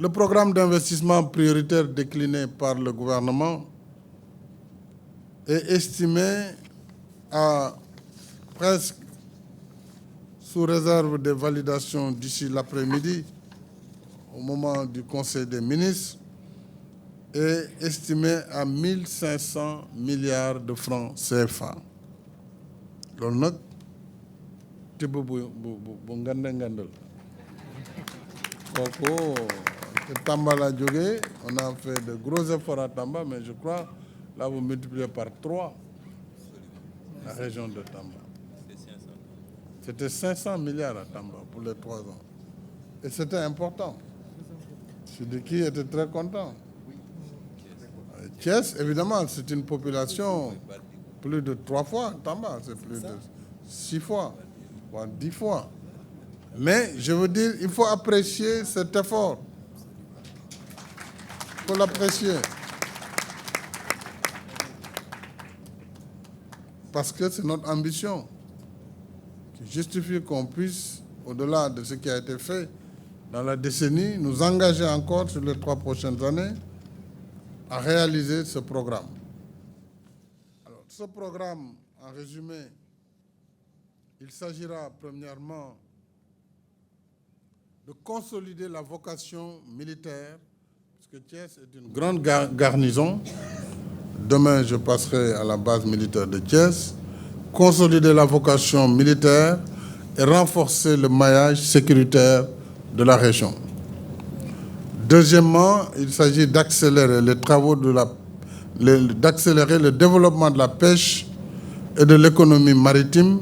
Le programme d'investissement prioritaire décliné par le gouvernement est estimé à presque, sous réserve des validations d'ici l'après-midi, au moment du Conseil des ministres, est estimé à 1500 milliards de francs CFA. loolu nag tibb bu ngandal kooku te Tamba la jógee, on a fait de gros efforts à Tamba, mais je crois là vous multipliez par 3 la région de Tamba. C'était 500 milliards à Tamba pour les 3 ans. Et c'était important. Sidiki était très content. Thiès, évidemment, c'est une population plus de 3 fois. Tamba, c'est plus de 6 fois, voire 10 fois. Mais je veux dire, il faut apprécier cet effort. Il faut l'apprécier. Parce que c'est notre ambition qui justifie qu'on puisse, au-delà de ce qui a été fait dans la décennie, nous engager encore sur les 3 prochaines années à réaliser ce programme. Alors, ce programme, en résumé, il s'agira premièrement de consolider la vocation militaire, parce que Thiès est une grande garnison. Demain, je passerai à la base militaire de Thiès. Consolider la vocation militaire et renforcer le maillage sécuritaire de la région. Deuxièmement, il s'agit d'accélérer les travaux d'accélérer le développement de la pêche et de l'économie maritime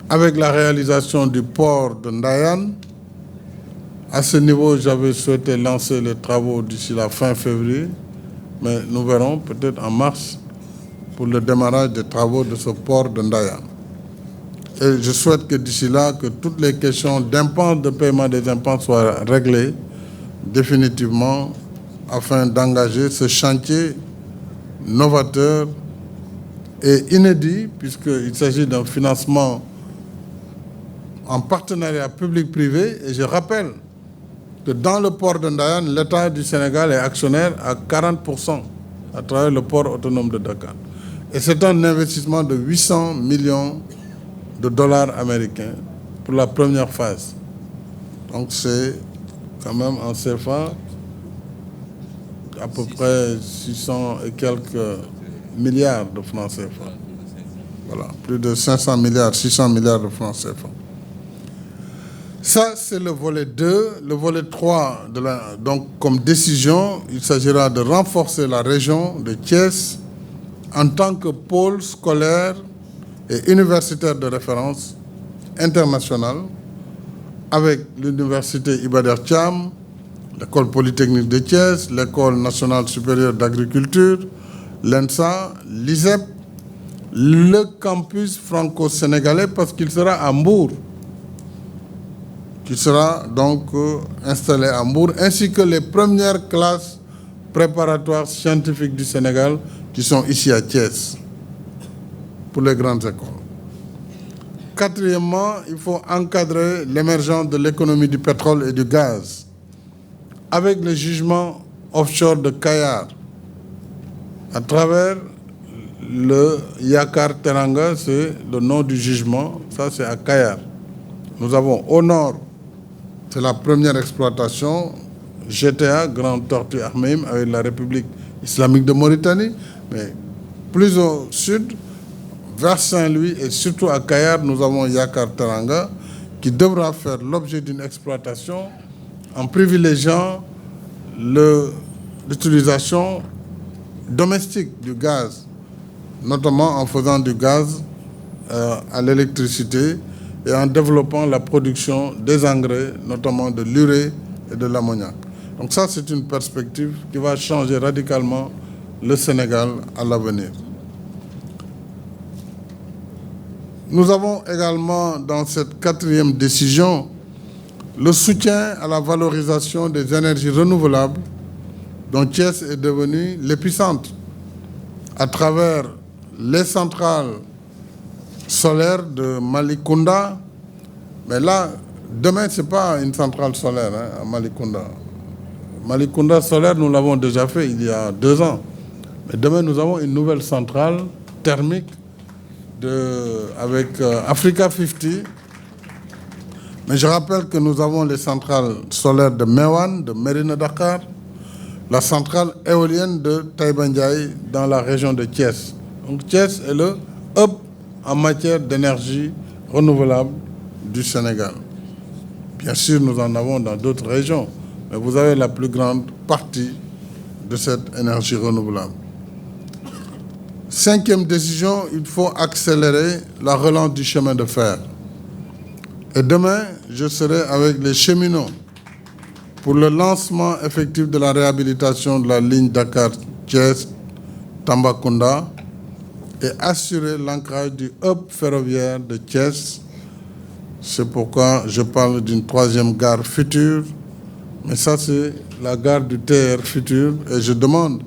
avec la réalisation du port de Ndayane. À ce niveau, j'avais souhaité lancer les travaux d'ici la fin février, mais nous verrons peut-être en mars pour le démarrage des travaux de ce port de Ndayane. Et je souhaite que d'ici là, que toutes les questions d'impenses, de paiement des impenses soient réglées définitivement afin d'engager ce chantier novateur et inédit, puisqu'il s'agit d'un financement en partenariat public-privé. Et je rappelle que dans le port de Ndayane, l'État du Sénégal est actionnaire à 40% à travers le port autonome de Dakar. Et c'est un investissement de 800 millions de dollars américains pour la première phase. Donc c'est quand même en CFA à peu près 600 et quelques milliards de francs CFA. Voilà, plus de 500 milliards, 600 milliards de francs CFA. Ça, c'est le volet 2. Le volet 3, donc comme décision, il s'agira de renforcer la région de Thiès en tant que pôle scolaire et universitaire de référence internationale avec l'université Iba Der Thiam, l'école polytechnique de Thiès, l'école nationale supérieure d'agriculture, l'ENSA, l'ISEP, le campus franco-sénégalais parce qu'il sera à Mbour, qui sera donc installé à Mbour, ainsi que les premières classes préparatoires scientifiques du Sénégal qui sont ici à Thiès pour les grandes écoles. Quatrièmement, il faut encadrer l'émergence de l'économie du pétrole et du gaz avec le jugement offshore de Kayar à travers le Yakar Teranga, c'est le nom du jugement, ça c'est à Kayar. Nous avons au nord, c'est la première exploitation, GTA, Grand Tortue Ahmeyim, avec la République islamique de Mauritanie, mais plus au sud, vers Saint-Louis et surtout à Kayar, nous avons Yakar Teranga qui devra faire l'objet d'une exploitation en privilégiant l'utilisation domestique du gaz, notamment en faisant du gaz à l'électricité et en développant la production des engrais, notamment de l'urée et de l'ammoniac. Donc ça, c'est une perspective qui va changer radicalement le Sénégal à l'avenir. Nous avons également, dans cette quatrième décision, le soutien à la valorisation des énergies renouvelables dont Thiès est devenu l'épicentre à travers les centrales solaires de Malicounda. Mais là, demain, ce n'est pas une centrale solaire à Malicounda. Malicounda solaire, nous l'avons déjà fait il y a 2 ans. Mais demain, nous avons une nouvelle centrale thermique avec Africa 50. Mais je rappelle que nous avons les centrales solaires de Mewan, de Mérina Dakhar, la centrale éolienne de Taïba Ndiaye dans la région de Thiès. Donc Thiès est le hub en matière d'énergie renouvelable du Sénégal. Bien sûr, nous en avons dans d'autres régions, mais vous avez la plus grande partie de cette énergie renouvelable. 5e décision, il faut accélérer la relance du chemin de fer. Et demain, je serai avec les cheminots pour le lancement effectif de la réhabilitation de la ligne Dakar-Thiès-Tambacounda et assurer l'ancrage du hub ferroviaire de Thiès. C'est pourquoi je parle d'une 3e gare future, mais ça c'est la gare du TR futur et je demande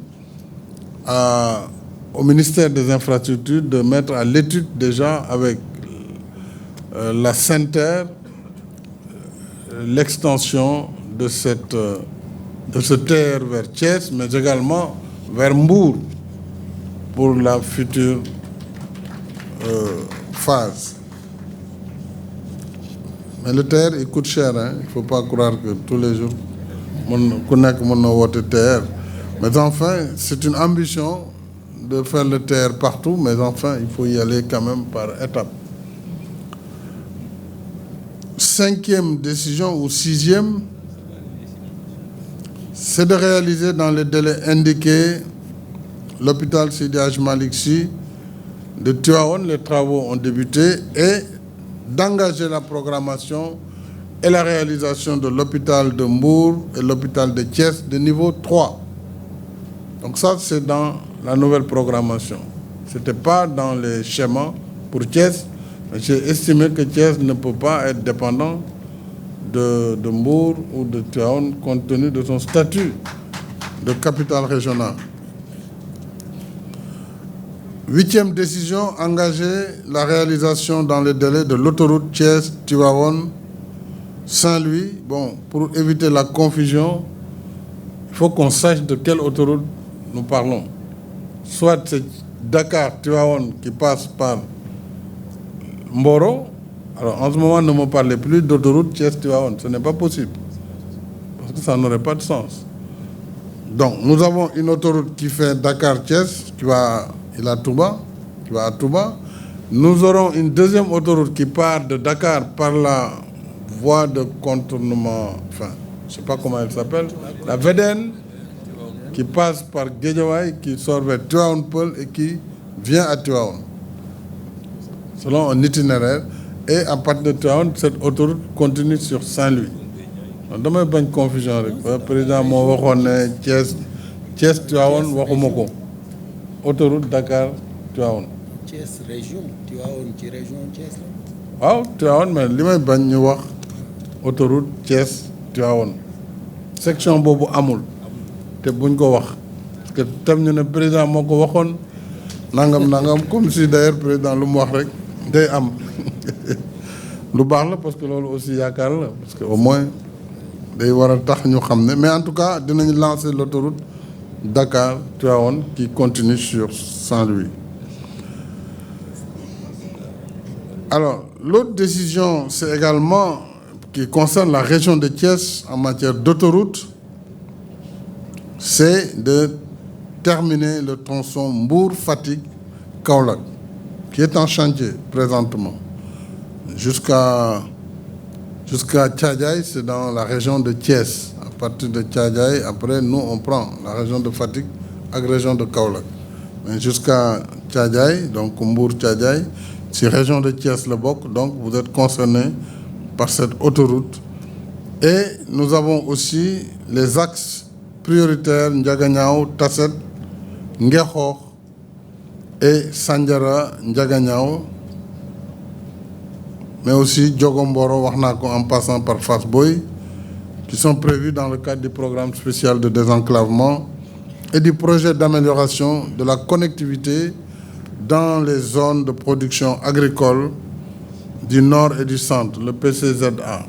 au ministère des Infrastructures de mettre à l'étude déjà avec la SENTER l'extension de ce TR vers Thiès, mais également vers Mbour pour la future phase. Mais le TR, il coûte cher, hein? Il ne faut pas croire que tous les jours, on connaît mon TR. Mais enfin, c'est une ambition de faire le TR partout, mais enfin, il faut y aller quand même par étapes. 5e décision ou 6e, c'est de réaliser dans les délais indiqués l'hôpital Seydi Hadji Malick Sy de Tivaouane. Les travaux ont débuté et d'engager la programmation et la réalisation de l'hôpital de Mbour et l'hôpital de Thiès de niveau 3. Donc ça, c'est dans la nouvelle programmation. Ce n'était pas dans les schémas pour Thiès. J'ai estimé que Thiès ne peut pas être dépendant de Mbour ou de Tivaouane compte tenu de son statut de capitale régionale. 8e décision, engager la réalisation dans les délais de l'autoroute Thiès-Tivaouane-Saint-Louis. Bon, pour éviter la confusion, il faut qu'on sache de quelle autoroute nous parlons. Soit c'est Dakar-Tivaouane qui passe par Mboro. Alors en ce moment, ne me parlez plus d'autoroute Thiès-Tivaouane. Ce n'est pas possible. Parce que ça n'aurait pas de sens. Donc, nous avons une autoroute qui fait Dakar-Thiès, qui va à Touba. Nous aurons une 2e autoroute qui part de Dakar par la voie de contournement, enfin, je ne sais pas comment elle s'appelle, la VDN, qui passe par Guédiawaye, qui sort vers Tivaouane-Peulh et qui vient à Tivaouane, selon un itinéraire. Et à partir de Tivaouane, cette autoroute continue sur Saint-Louis. Demain, pas une confusion. Le président m'a dit Thiès, Tivaouane, waxumako. Autoroute Dakar, Tivaouane. Thiès, région, Tivaouane, qui région Thiès. Ah, Tivaouane, mais li may bañ ñu wax autoroute Thiès, Tivaouane. Section boobu amul. Te buñ ko wax. Parce que tam ñu ne président moo ko waxoon nangam comme si d'ailleurs président lu mu wax rek day am. Lu baax la parce que loolu aussi yaakaar la parce que au moins day war a tax ñu xam ne mais en tout cas dinañ lancer l'autoroute Dakar Tivaouane qui continue sur Saint-Louis. Alors l'autre décision c'est également qui concerne la région de Thiès en matière d'autoroute, c'est de terminer le tronçon Mbour-Fatick-Kaolack qui est en chantier présentement. Jusqu'à Thiadiaye, c'est dans la région de Thiès. À partir de Thiadiaye, après, nous, on prend la région de Fatick et la région de Kaolack. Mais jusqu'à Thiadiaye, donc Mbour-Thiadiaye, c'est la région de Thiès le bok, donc vous êtes concernés par cette autoroute. Et nous avons aussi les axes prioritaires Ndiaganiao, Tasset, Ngexokh et Sandiara Ndiaganiao, mais aussi Diogomboro, Wahnako en passant par Fass Boye, qui sont prévus dans le cadre du programme spécial de désenclavement et du projet d'amélioration de la connectivité dans les zones de production agricole du nord et du centre, le PCZA.